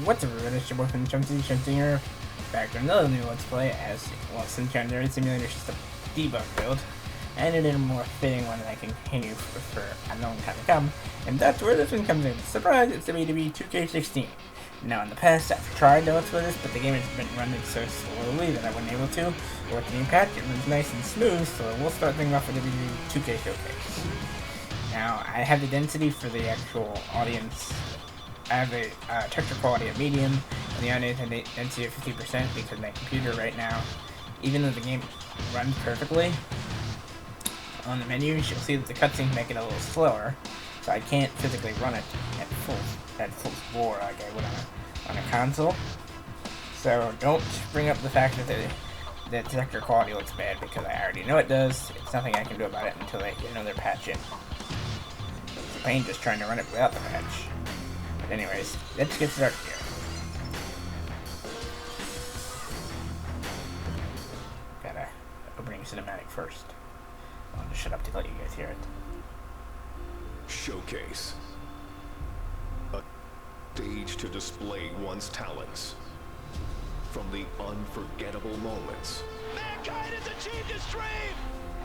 What's up, everyone? It's your boyfriend Chumsy here, back to another new Let's Play as well. Since Generation Simulator is just a debug build, and it is a more fitting one that I can continue for a long time to come, and that's where this one comes in. Surprise! It's WWE 2K16. Now, in the past, I've tried to Let's Play this, but the game has been running so slowly that I wasn't able to. With the new patch, it runs nice and smooth, so we'll start things off with the WWE 2K Showcase. Now, I have the density for the actual audience. I have a texture quality of medium, and the audience density of 50% because my computer right now, even though the game runs perfectly, on the menus you'll see that the cutscenes make it a little slower, so I can't physically run it at full bore like I would on a console. So don't bring up the fact that the texture quality looks bad because I already know it does. It's nothing I can do about it until they get another patch in. It's a pain just trying to run it without the patch. But anyways, let's get started here. Gotta opening cinematic first. I'll just shut up to let you guys hear it. Showcase. A stage to display one's talents. From the unforgettable moments. Mankind has achieved his dream!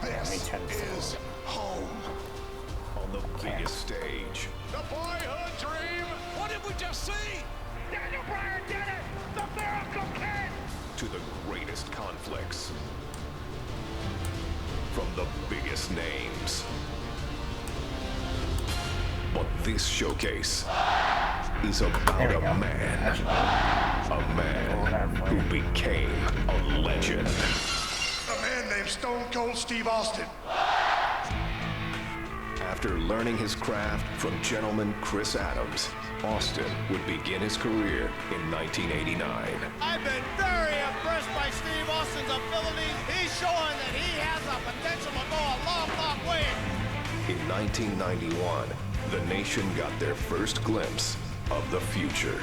This is home. On the biggest stage. The boyhood dream! What did we just see? Daniel Bryan did it! The Miracle Kid! To the greatest conflicts. From the biggest names. But this showcase is about a man. A man who became a legend. A man named Stone Cold Steve Austin. After learning his craft from gentleman Chris Adams, Austin would begin his career in 1989. I've been very impressed by Steve Austin's abilities. He's showing that he has the potential to go a long, long way. In 1991, the nation got their first glimpse of the future.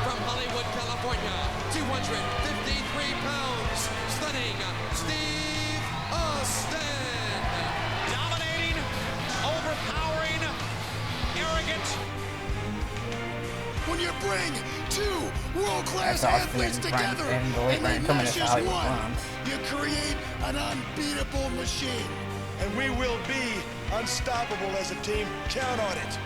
From Hollywood, California, 253 pounds, stunning Steve Austin. Dominating, overpowering, arrogant. When you bring two world-class athletes together and they mesh as one, you create an unbeatable machine. And we will be unstoppable as a team. Count on it.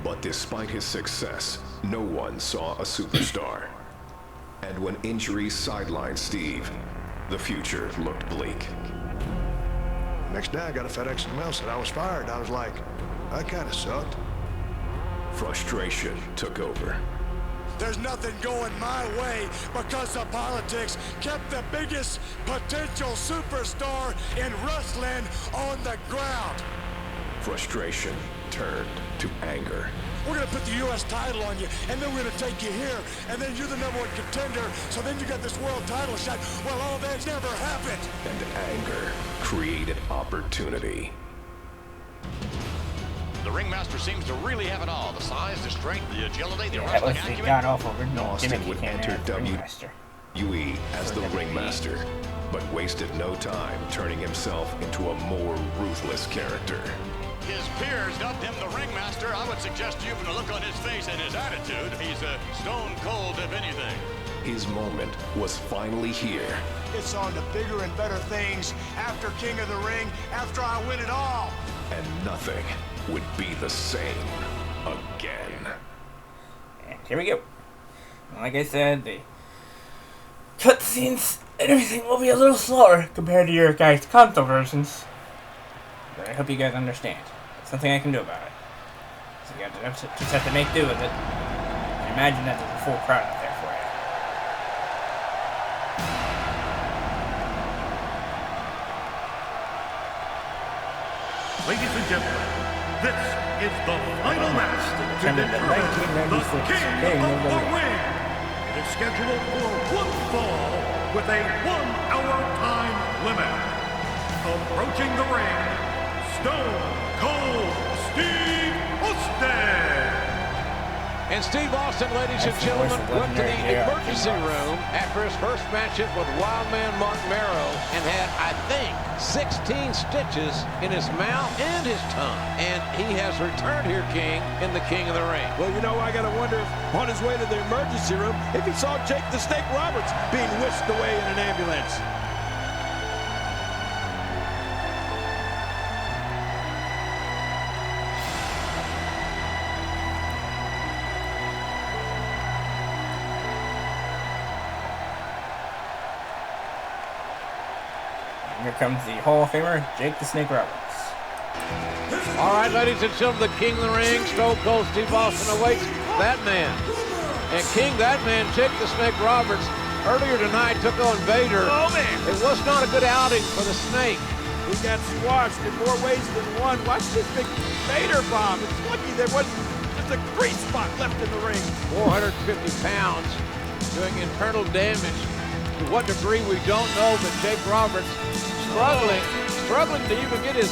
But despite his success, no one saw a superstar. And when injuries sidelined Steve, the future looked bleak. Next day I got a FedEx email, said I was fired. I was like, that kind of sucked. Frustration took over. There's nothing going my way because the politics kept the biggest potential superstar in wrestling on the ground. Frustration turned to anger. We're going to put the U.S. title on you, and then we're going to take you here, and then you're the #1 contender, so then you got this world title shot. Well, all that's never happened. And anger created opportunity. The ringmaster seems to really have it all. The size, the strength, the agility, the That was wrestling the acumen. god-awful original Austin gimmick he would came enter in as Ringmaster. WWE as the ringmaster, but wasted no time turning himself into a more ruthless character. His peers dubbed him the ringmaster. I would suggest to you from the look on his face and his attitude, he's a stone cold if anything. His moment was finally here. It's on to bigger and better things after King of the Ring, after I win it all. And nothing would be the same again. And here we go. Like I said, the cutscenes and everything will be a little slower compared to your guys' console versions. But I hope you guys understand. There's nothing I can do about it. So you guys just have to make do with it. And imagine that there's a full crowd out there for you. Ladies and gentlemen, this is the final match to Attended the determine the 1996 King Game of of the the Ring. Ring. It is scheduled for one fall with a 1-hour time limit. Approaching the ring, Stone Cold Steve Austin. And Steve Austin, ladies and gentlemen, went to the emergency room after his first matchup with Wildman Mark Marrow and had, I think, 16 stitches in his mouth and his tongue. And he has returned here, King, in the King of the Ring. Well, you know, I got to wonder if on his way to the emergency room if he saw Jake the Snake Roberts being whisked away in an ambulance. Here comes the Hall of Famer, Jake the Snake Roberts. All right, ladies and gentlemen, the King of the Ring, Stone Cold Steve Austin awaits that man. And King, that man, Jake the Snake Roberts, earlier tonight took on Vader. Oh, man. It was not a good outing for the Snake. He got squashed in more ways than one. Watch this big Vader bomb. It's lucky there wasn't just a grease spot left in the ring. 450 pounds doing internal damage. To what degree, we don't know, but Jake Roberts struggling to even get his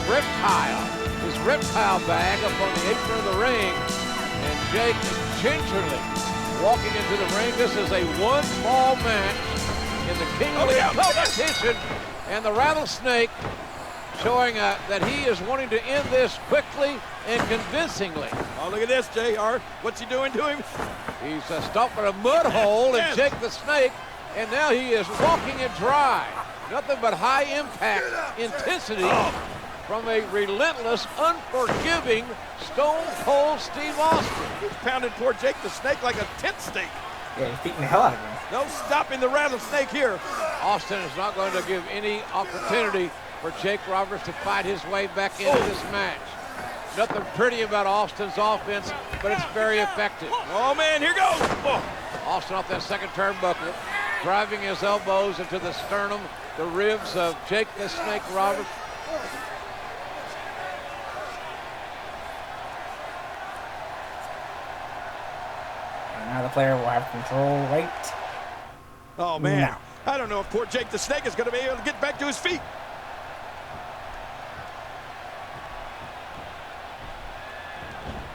reptile bag up on the apron of the ring. And Jake gingerly walking into the ring. This is a one small match in the King of the Ring competition. And the Rattlesnake showing that he is wanting to end this quickly and convincingly. Oh, look at this, JR. What's he doing to him? He's stomping a mud hole in Jake the Snake, and now he is walking it dry. Nothing but high impact intensity from a relentless, unforgiving Stone Cold Steve Austin. He's pounding poor Jake the Snake like a tent stake. Yeah, he's beating the hell out of him. No stopping the Rattlesnake here. Austin is not going to give any opportunity for Jake Roberts to fight his way back into this match. Nothing pretty about Austin's offense, but it's very effective. Oh, man, here goes. Oh. Austin off that second turnbuckle, driving his elbows into the sternum, the ribs of Jake the Snake Roberts. And now the player will have control right. Oh, man. Now. I don't know if poor Jake the Snake is going to be able to get back to his feet.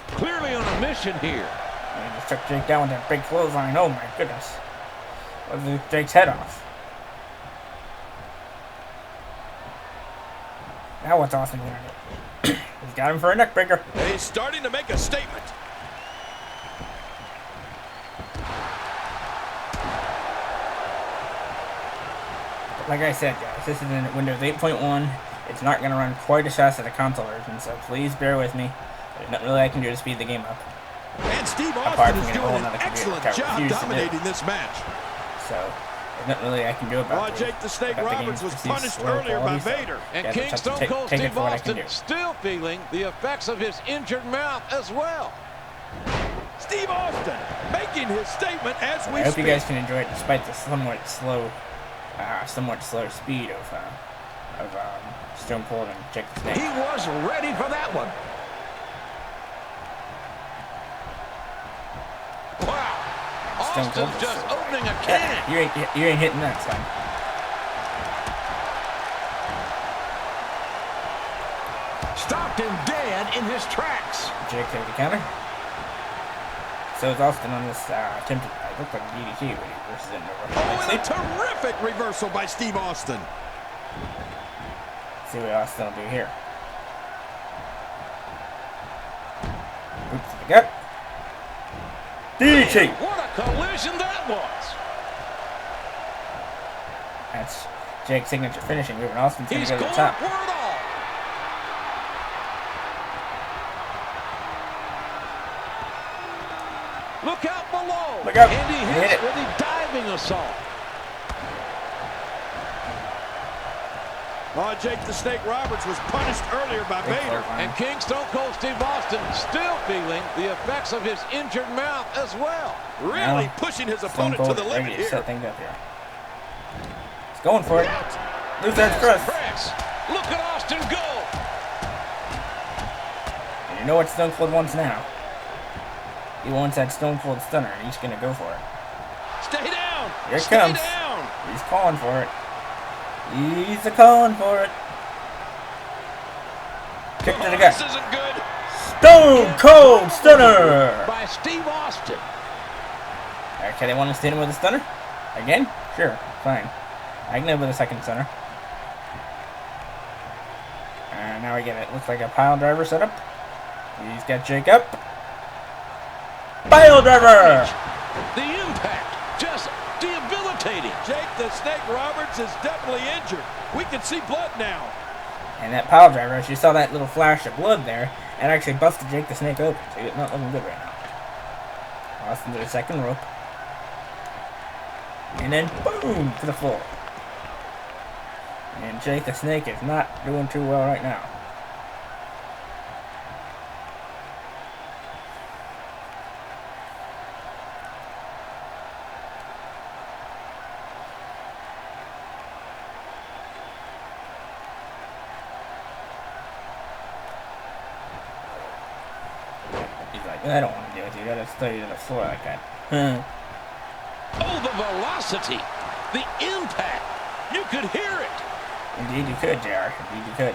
Clearly on a mission here. And he just took Jake down with that big clothesline. Oh my goodness. What blew Jake's head off? Now what's Austin gonna do? He's got him for a neck breaker. He's starting to make a statement. Like I said, guys, this is in Windows 8.1. It's not going to run quite as fast as the console version, so please bear with me. There's nothing really I can do to speed the game up. And Steve Apart Austin from is getting a whole doing an nother computer, excellent which I job refuse to do. dominating this match. So, there's nothing really I can do about it. Jake the Snake Roberts was punished earlier by Vader. And King Stone Cold Steve Austin still feeling the effects of his injured mouth as well. Steve Austin making his statement as we speak. I hope you guys can enjoy it despite the somewhat slow speed of Stone Cold and Jake the Snake. He was ready for that one. Wow. Austin just opening a can. You ain't hitting that, son. Stopped him dead in his tracks. Jake takes the counter. So is Austin on this attempted, I look like a DDT when he versus it. Oh, and a terrific reversal by Steve Austin. See what Austin will do here. Boot to the gut. DDT. What a collision that was. That's Jake's signature finishing move, and Austin's going to He's go to going the top. for it all. Look out below. Look out. And he hits it with a diving assault. Jake the Snake Roberts was punished earlier by Vader. And King Stone Cold Steve Austin still feeling the effects of his injured mouth as well. Really now, pushing his opponent to the limit here. Set things up here. He's going for it. Luther's press. Look at Austin go. And you know what Stone Cold wants now. He wants that Stone Cold stunner, and he's going to go for it. Stay down. Here it Stay comes. Down. He's calling for it. He's calling for it. Kick to the gut. This isn't good. Stone Cold Stunner! By Steve Austin. Okay, they want us to hit him with a stunner? Again? Sure, fine. I can live with a second stunner. And now we get it. Looks like a pile driver setup. He's got Jake up. Pile driver! The impact, just debilitating. Jake the Snake Roberts is definitely injured. We can see blood now. And that pile driver, as you saw that little flash of blood there, it actually busted Jake the Snake open. So he's not looking good right now. Austin to the second rope. And then boom to the floor. And Jake the Snake is not doing too well right now. He's like, I don't want to do it. You gotta stay to the floor like that. Oh, the velocity, the impact. You could hear it. Indeed you could, JR. Indeed you could.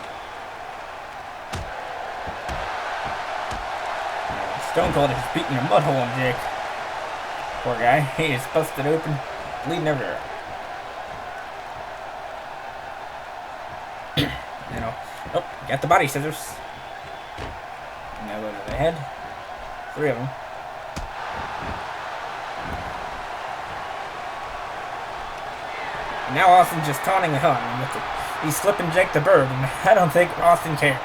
Stone Cold is beating a mud hole on Jake. Poor guy. He is busted open, bleeding everywhere. You know. Oh, got the body scissors. Now go to the head. 3 of them. Now Austin's just taunting the hell out of him with it. He's flipping Jake the Bird, and I don't think Austin cares.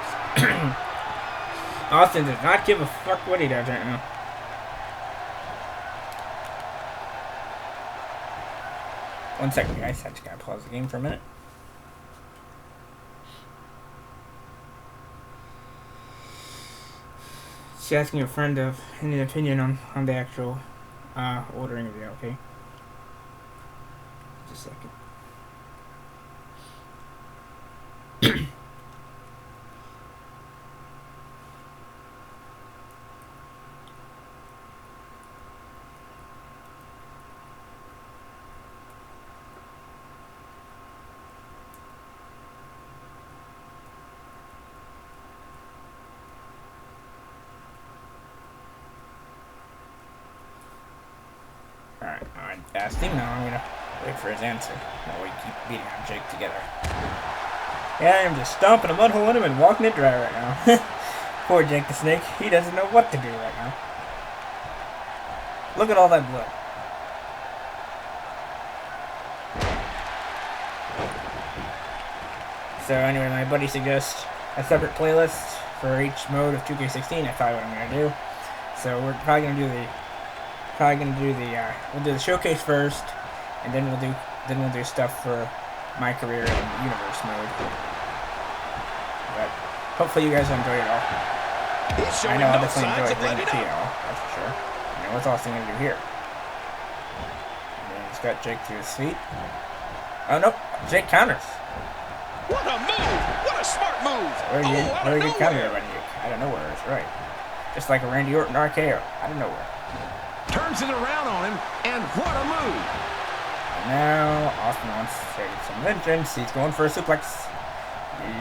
Austin does not give a fuck what he does right now. One second, guys. I just gotta pause the game for a minute. Just asking your friend of any opinion on the actual ordering of the okay? Just a second. Alright, I'm fasting. Now I'm gonna wait for his answer. While we keep beating on Jake together. Yeah, I'm just stomping a mud hole in him and walking it dry right now. Poor Jake the Snake. He doesn't know what to do right now. Look at all that blood. So anyway, my buddy suggests a separate playlist for each mode of 2K16. That's probably what I'm gonna do. So we're probably gonna do we'll do the showcase first, and then we'll do stuff for my career and universe mode. But hopefully you guys will enjoy it all. I know I'll definitely enjoy bringing it to you all, that's for sure. I mean, what's Austin gonna do here? And he's got Jake to his feet. Oh no, Jake counters. What a move! What a smart move! Very good counter there by Jake. Out of nowhere, that's right. Just like a Randy Orton RKO, out of nowhere. Turns it around on him, and what a move! And now Austin wants to take some vengeance. He's going for a suplex.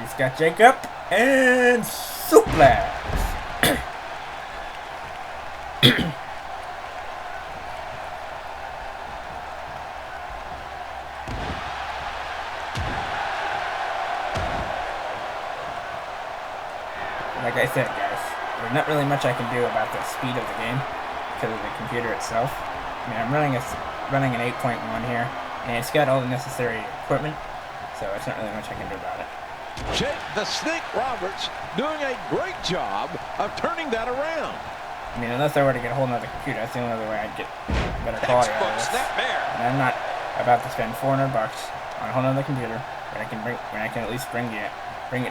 He's got Jake up and suplex. Like I said, guys, there's not really much I can do about the speed of the game because of the computer itself. I mean, I'm running an 8.1 here, and it's got all the necessary equipment, so it's not really much I can do about it. Jake the Snake Roberts doing a great job of turning that around. I mean, unless I were to get a whole nother computer, that's the only other way I'd get better quality out of this. And I'm not about to spend $400 on a whole nother computer when I can at least bring it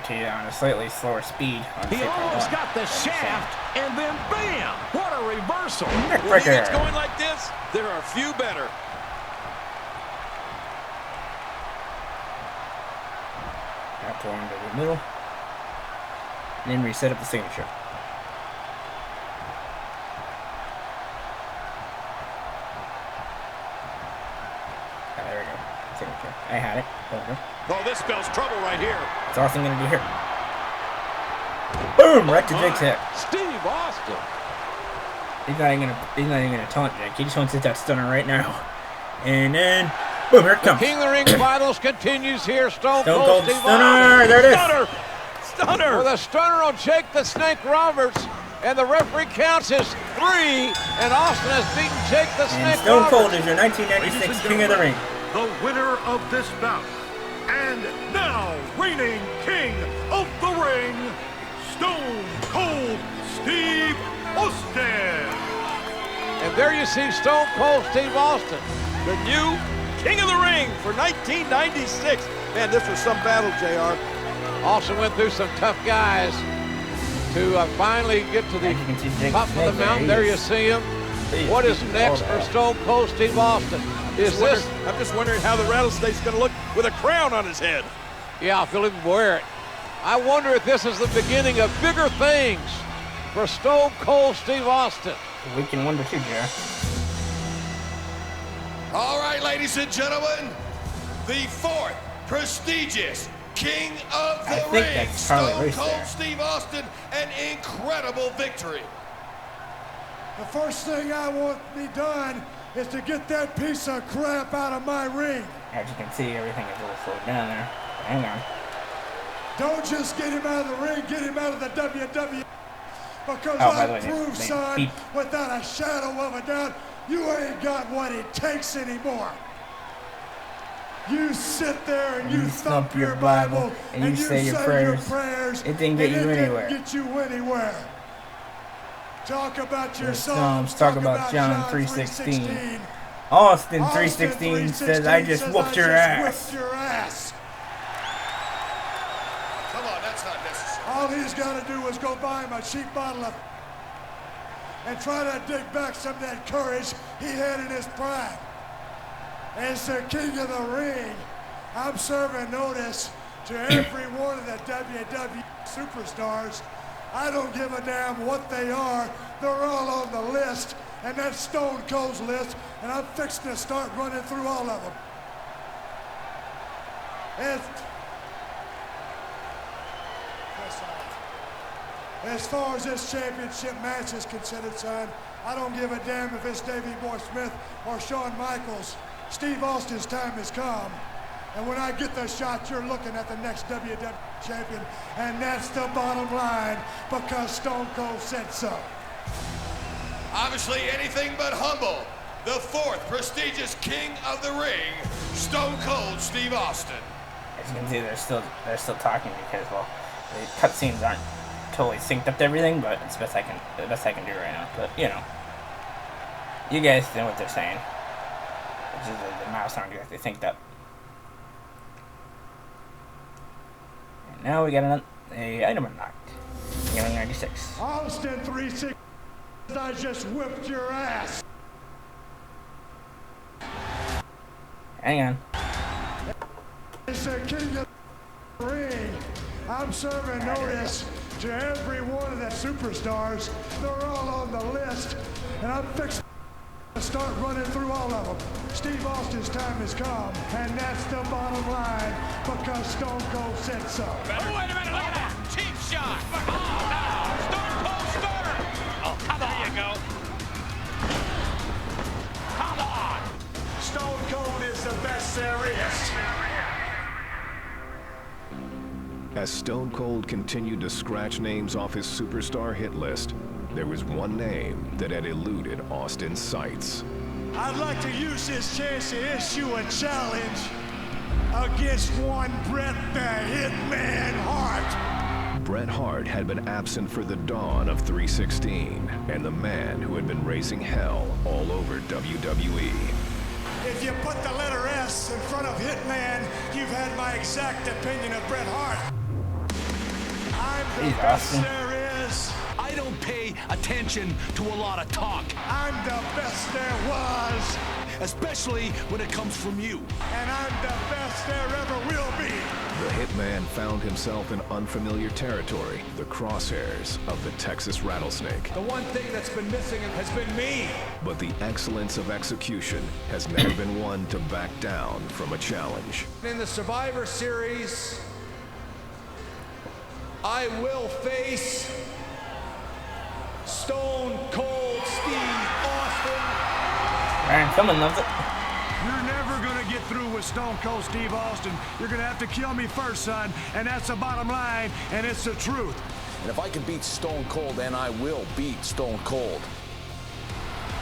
to you on a slightly slower speed. He almost got the shaft, and then bam! What a reversal! When he gets going like this, there are few better. Now pull into the middle, and then reset up the signature. There we go. Signature. I had it. There we go. Oh, this spells trouble right here. What's Austin gonna do here? Boom! Right to Jake's hip. Steve Austin. He's not even gonna taunt Jake. He just wants to hit that stunner right now. And then, boom! Here it comes. King of the Ring Finals continues here. Stone Cold Cold Steve Stunner. Austin. There it is. Stunner! With a stunner on Jake the Snake Roberts. And the referee counts as 3. And Austin has beaten Jake the And Snake Stone Cold Roberts. is your 1996 King of the Ring. The winner of this bout, and now reigning King of the Ring, Stone Cold Steve Austin. And there you see Stone Cold Steve Austin. The new King of the Ring for 1996. Man, this was some battle, JR. Austin went through some tough guys to finally get to the top of the mountain. There you see him. What is next for Stone Cold Steve Austin? I'm just wondering how the rattlesnake's going to look with a crown on his head. Yeah, if he'll even wear it. I wonder if this is the beginning of bigger things for Stone Cold Steve Austin. We can wonder too, Jared. All right, ladies and gentlemen, the 4th prestigious King of the Ring, Stone Cold Steve Austin, an incredible victory. The first thing I want to be done is to get that piece of crap out of my ring. As you can see, everything is a little slowed down there. Hang on. Don't just get him out of the ring, get him out of the WWE. Because I prove, son, without a shadow of a doubt, you ain't got what it takes anymore. You sit there and you thump your Bible and you say your prayers. It didn't get you anywhere. Didn't get you anywhere. Talk about your Psalms. Talk about John 3:16. Austin 3:16 says, "I just whooped your ass." Come on, that's not necessary. All he's got to do is go buy him a cheap bottle of and try to dig back some of that courage he had in his prime. As the King of the Ring, I'm serving notice to every one of the WWE superstars. I don't give a damn what they are. They're all on the list, and that's Stone Cold's list, and I'm fixing to start running through all of them. As far as this championship match is considered, son, I don't give a damn if it's Davey Boy Smith or Shawn Michaels. Steve Austin's time has come. And when I get the shot, you're looking at the next WWE champion. And that's the bottom line, because Stone Cold said so. Obviously anything but humble. The 4th prestigious King of the Ring, Stone Cold Steve Austin. As you can see, they're still talking because, well, the cutscenes aren't totally synced up to everything, but it's the best I can do right now. But you know, you guys know what they're saying. Which is the mouse aren't exactly synced up. And now we got an item unlocked. Game 96. Austin 3-6. I just whipped your ass. Hang on. It's the King of the Ring. I'm serving notice to every one of the superstars. They're all on the list, and I'm fixing to start running through all of them. Steve Austin's time has come, and that's the bottom line, because Stone Cold said so. Oh, wait a minute, look at that. Cheap shot. Oh, no. Stone Cold Stunner. Oh, come on. There you go. Come on. Stone Cold is the best there is. As Stone Cold continued to scratch names off his superstar hit list, there was one name that had eluded Austin's sights. I'd like to use this chance to issue a challenge against one Bret the Hitman Hart. Bret Hart had been absent for the dawn of 316, and the man who had been raising hell all over WWE. If you put the letter S in front of Hitman, you've had my exact opinion of Bret Hart. I'm the best there is. I don't pay attention to a lot of talk. I'm the best there was. Especially when it comes from you. And I'm the best there ever will be. The Hitman found himself in unfamiliar territory, the crosshairs of the Texas Rattlesnake. The one thing that's been missing has been me. But the excellence of execution has never been one to back down from a challenge. In the Survivor Series, I will face Stone Cold Steve Austin. Man, someone loves it. You're never gonna get through with Stone Cold Steve Austin. You're gonna have to kill me first, son, and that's the bottom line, and it's the truth. And if I can beat Stone Cold, then I will beat Stone Cold.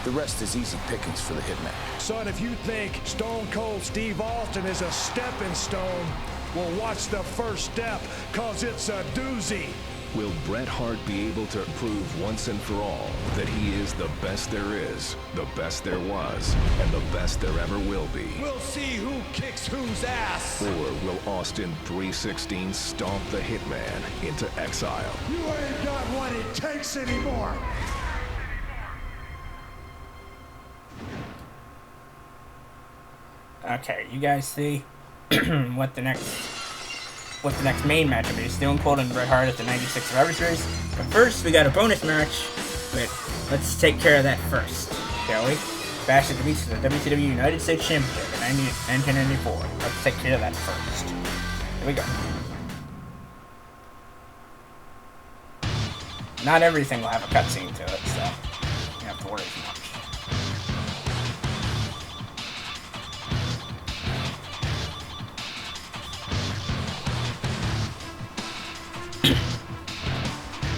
The rest is easy pickings for the Hitman. Son, if you think Stone Cold Steve Austin is a stepping stone, well, watch the first step, cause it's a doozy. Will Bret Hart be able to prove once and for all that he is the best there is, the best there was, and the best there ever will be? We'll see who kicks whose ass. Or will Austin 316 stomp the Hitman into exile? You ain't got what it takes anymore. Okay, you guys see what the next main match will be. Stone Cold and Bret Hart at the 96 Survivor Series. But first, we got a bonus match. But let's take care of that first, shall we? Bash at the Beach for the WCW United States Championship in 1994. Let's take care of that first. Here we go. Not everything will have a cutscene to it, so you don't have to worry too much.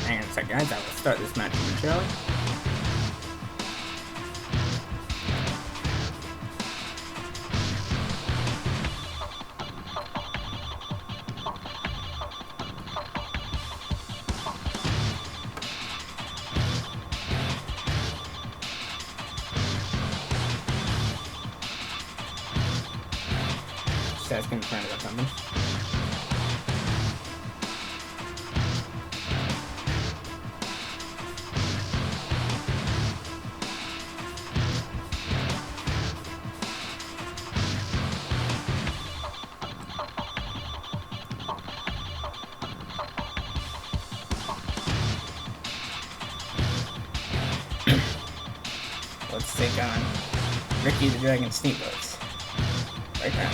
Hang on a second, guys. I will start this match momentarily. Just asking a friend about something. Let's take on Ricky the Dragon Steamboat. Right now.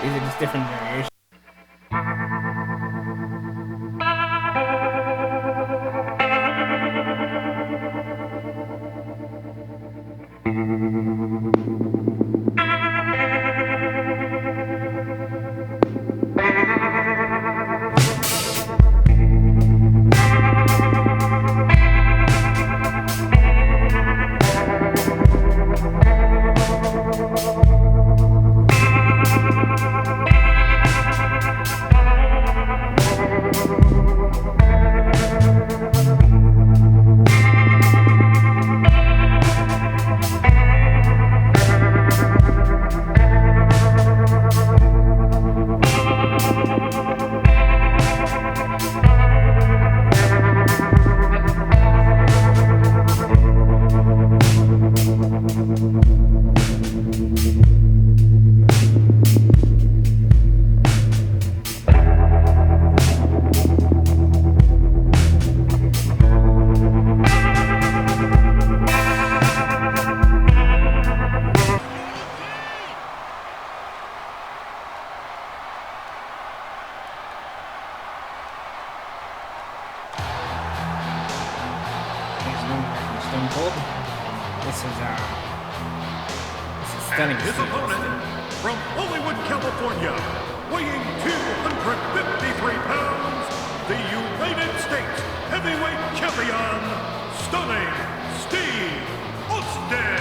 These are just different variations. Stone Cold. This is stunning. His opponent from Hollywood, California, weighing 253 pounds, the United States Heavyweight Champion, Stunning Steve Austin.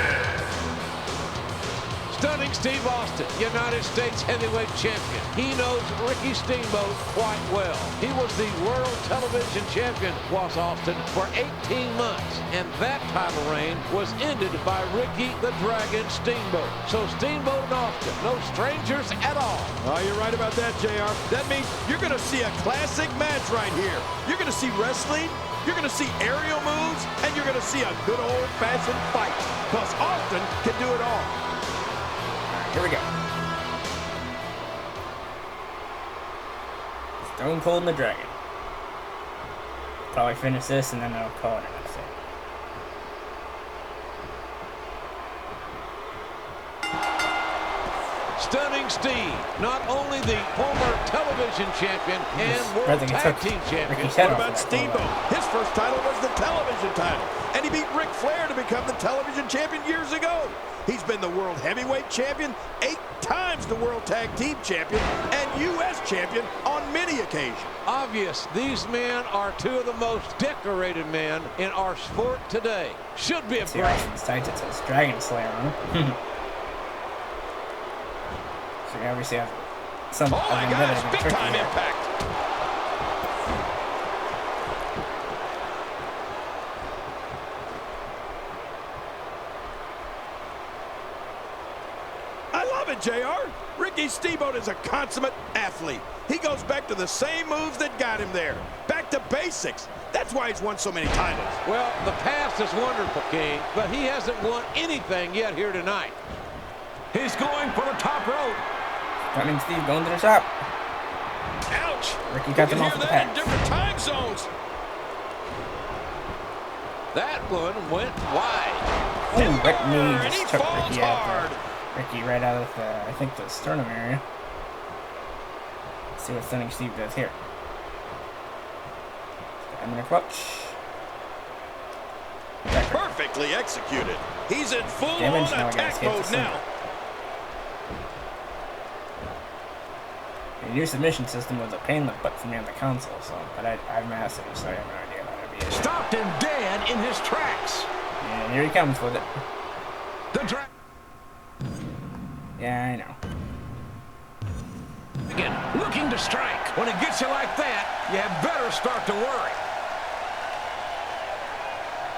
Stunning Steve Austin, United States Heavyweight Champion. He knows Ricky Steamboat quite well. He was the World Television Champion, was Austin, for 18 months. And that title reign was ended by Ricky the Dragon Steamboat. So Steamboat and Austin, no strangers at all. Oh, you're right about that, JR. That means you're going to see a classic match right here. You're going to see wrestling You're going to see aerial moves, and you're going to see a good old-fashioned fight. Because Austin can do it all. Here we go. Stone Cold and the Dragon. Probably finish this and then I'll call it an episode. Stunning Steve, not only the former television champion and World Tag Team champion. What about Steamboat? His first title was the television title, and he beat Ric Flair to become the television champion years ago. He's been the World Heavyweight Champion, 8 times the World Tag Team Champion, and U.S. Champion on many occasions. Obvious, these men are two of the most decorated men in our sport today. Should be a break. It says Dragon Slayer on it. So we obviously have some. Oh my gosh, big time impact. I love it, JR. Ricky Steamboat is a consummate athlete. He goes back to the same moves that got him there. Back to basics. That's why he's won so many titles. Well, the past is wonderful, King, but he hasn't won anything yet here tonight. He's going for the top rope. That means Steve going to the top. Ouch! Ricky got them off the in different time zones. That one went wide. Oh, Ricky and he just took falls Ricky hard. Ricky right out of the, I think, the sternum area. Let's see what Stunning Steve does here. I'm gonna clutch. Perfectly executed. He's in full-on attack mode now. The new submission system was a pain in the butt for me on the console, but I've mastered it, so I have no idea how to be able to. Stopped him dead in his tracks. And here he comes with it. Yeah, I know. Again, looking to strike. When it gets you like that, you had better start to worry.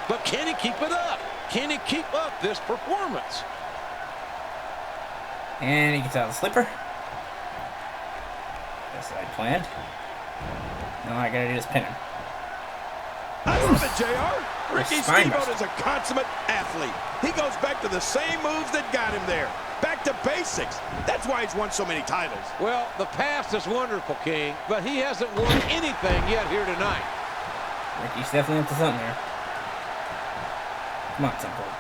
But can he keep it up? Can he keep up this performance? And he gets out of the slipper. Just like I planned. Now all I gotta do is pin him. I love it, JR. Ricky Steamboat is a consummate athlete. He goes back to the same moves that got him there. Back to basics. That's why he's won so many titles. Well, the past is wonderful, King, but he hasn't won anything yet here tonight. Ricky's definitely up to something there. Come on, Stone Cold.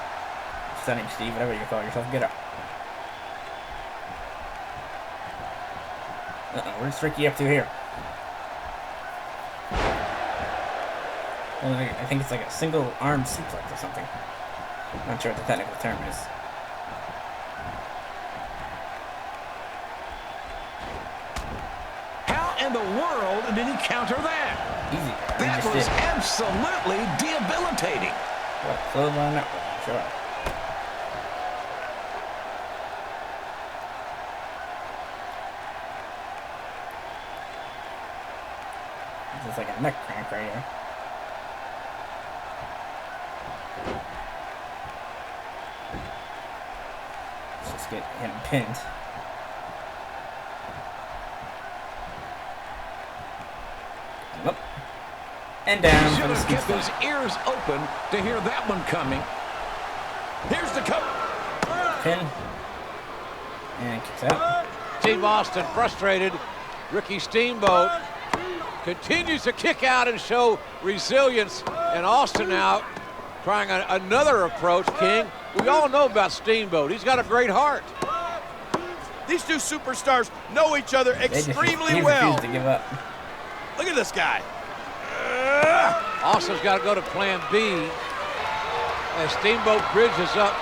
Stunning Steve, whatever you call yourself, get up. Where's Ricky up to here? Well, I think it's like a single arm suplex or something. Not sure what the technical term is. How in the world did he counter that? Easy. That was absolutely debilitating. What, clothesline? No, sure. It's like a neck crank right here. Let's just get him pinned. Up. And down. Should have kept his ears open to hear that one coming. Here's the cover. Pin. And kicks out. Steve Austin frustrated. Ricky Steamboat continues to kick out and show resilience. And Austin now trying another approach, King. We all know about Steamboat. He's got a great heart. These two superstars know each other extremely well. To give up. Look at this guy. Austin's got to go to plan B as Steamboat bridges up.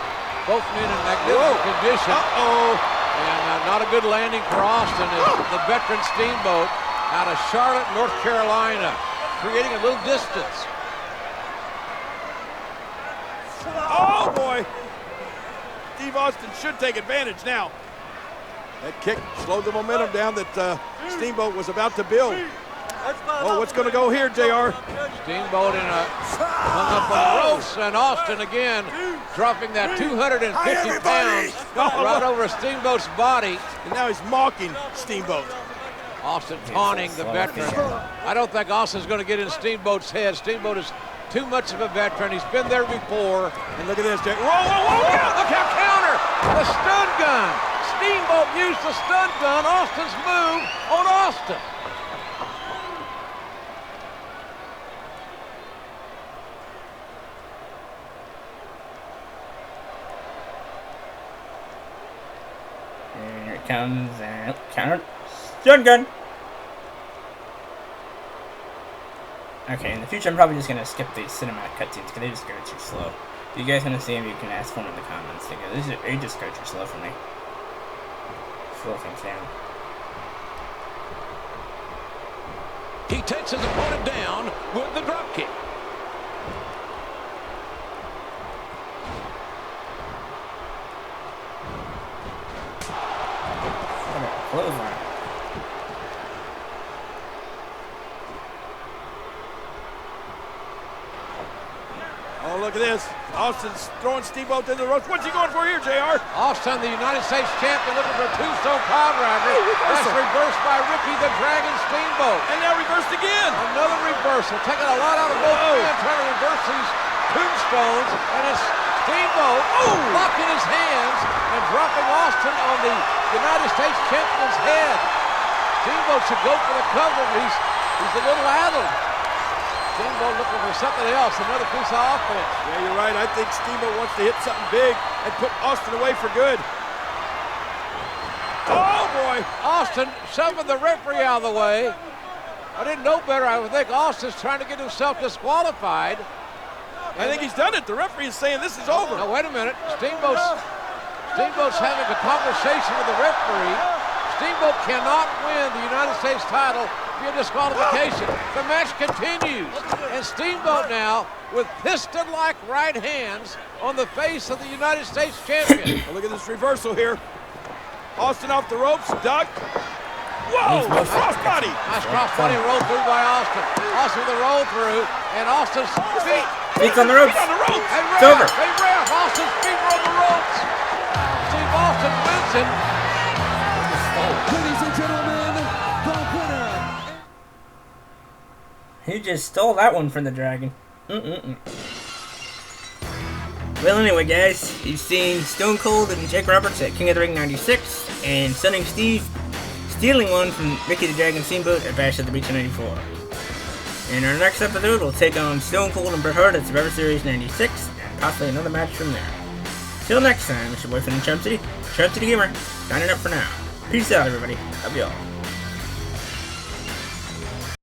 Both men in magnificent condition. And not a good landing for Austin as the veteran Steamboat out of Charlotte, North Carolina, creating a little distance. Oh, boy. Steve Austin should take advantage now. That kick slowed the momentum down that Steamboat was about to build. Oh, what's going to go here, JR? Steamboat in a hung up on the ropes, and Austin again dropping that 250 pounds right over Steamboat's body. And now he's mocking Steamboat. Austin taunting the veteran. I don't think Austin's going to get in Steamboat's head. Steamboat is too much of a veteran. He's been there before. And look at this, Jake. Whoa, Look how counter. The stun gun. Steamboat used the stun gun. Austin's move on Austin. And here it comes, and counter. Stun gun! Okay, in the future I'm probably just going to skip these cinematic cutscenes because they just go too slow. If you guys want to see them, you can ask for them in the comments. They just go too slow for me. Slow things down. He takes his opponent down with the drop kick. Clothesline. Oh, look at this. Austin's throwing Steamboat into the ropes. What's he going for here, JR? Austin, the United States champion, looking for a tombstone pile driver. That's reversed by Ricky the Dragon Steamboat. And now reversed again. Another reversal. Taking a lot out of both men, trying to reverse these tombstones. And it's Steamboat locking his hands and dropping Austin on the United States champion's head. Steamboat should go for the cover, but he's a little addled. Steamboat looking for something else, another piece of offense. Yeah, you're right. I think Steamboat wants to hit something big and put Austin away for good. Oh, boy. Austin shoving the referee out of the way. I didn't know better. I would think Austin's trying to get himself disqualified. I think he's done it. The referee is saying this is over. No, wait a minute. Steamboat's having a conversation with the referee. Steamboat cannot win the United States title via disqualification. The match continues. And Steamboat now with piston-like right hands on the face of the United States champion. Well, look at this reversal here. Austin off the ropes, duck. Whoa, crossbody. Nice crossbody roll through by Austin. Austin with a roll through, and Austin's feet. Feet's on the ropes. Feet on the ropes. It's over. Hey, ref, Austin's feet are on the ropes. Steve Austin wins it. Ladies and gentlemen, the winner. He just stole that one from the Dragon. Well, anyway, guys, you've seen Stone Cold and Jake Roberts at King of the Ring 96, and Stunning Steve stealing one from Ricky the Dragon Steamboat at Bash at the Beach 94. In our next episode, we'll take on Stone Cold and Bret Hart at Survivor Series 96, and possibly another match from there. Till next time, it's your boyfriend Chump City Gamer, signing up for now. Peace out, everybody. Love y'all.